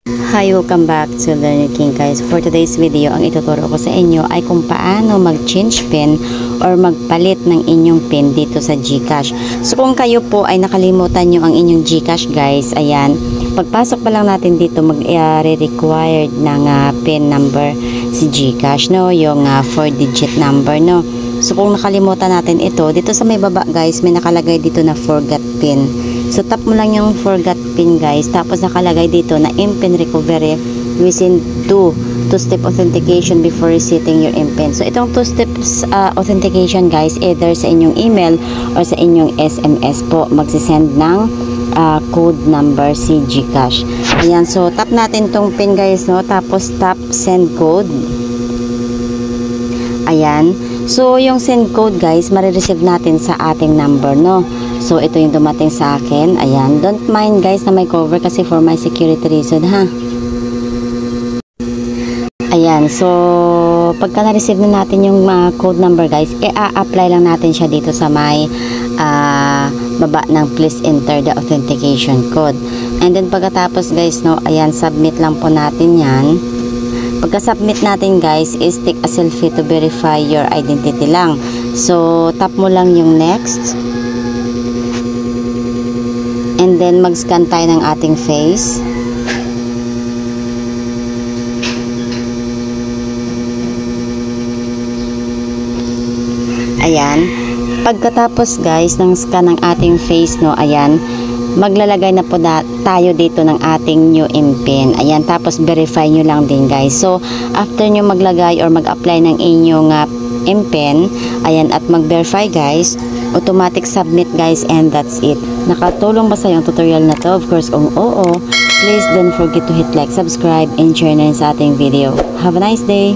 Hi, welcome back to Learning King guys. For today's video, ang ituturo ko sa inyo ay kung paano mag-change pin or magpalit ng inyong pin dito sa GCash. So kung kayo po ay nakalimutan nyo ang inyong GCash guys, ayan, pagpasok pa lang natin dito mag-required ng pin number si GCash, no? Yung 4-digit number, no? So kung nakalimutan natin ito, dito sa may baba guys, may nakalagay dito na forgot pin. So tap mo lang yung forgot pin guys, tapos nakalagay dito na MPIN recovery within 2-step authentication before resetting your MPIN. So itong 2 steps authentication guys, either sa inyong email or sa inyong SMS po, magsisend ng code number si GCash. Ayan, so tap natin tong pin guys, no? Tapos tap send code. Ayan. So, yung send code guys, marireceive natin sa ating number, no? So, ito yung dumating sa akin. Ayan. Don't mind guys na may cover kasi for my security reason, ha? Ayan. So, pagka na-receive na natin yung code number guys, i-apply lang natin siya dito sa may baba ng please enter the authentication code. And then, pagkatapos guys, no? Ayan, submit lang po natin yan. Pagka-submit natin guys, is take a selfie to verify your identity lang. So, tap mo lang yung next. And then, mag-scan tayo ng ating face. Ayan. Pagkatapos guys, ng scan ng ating face, no, ayan, maglalagay na po tayo dito ng ating new MPIN. Ayan, tapos verify nyo lang din guys. So, after nyo maglagay or mag-apply ng inyong MPIN, ayan, at mag-verify guys, automatic submit guys, and that's it. Nakatulong ba sa yung tutorial na to? Of course, kung oo, please don't forget to hit like, subscribe, and share na rin sa ating video. Have a nice day!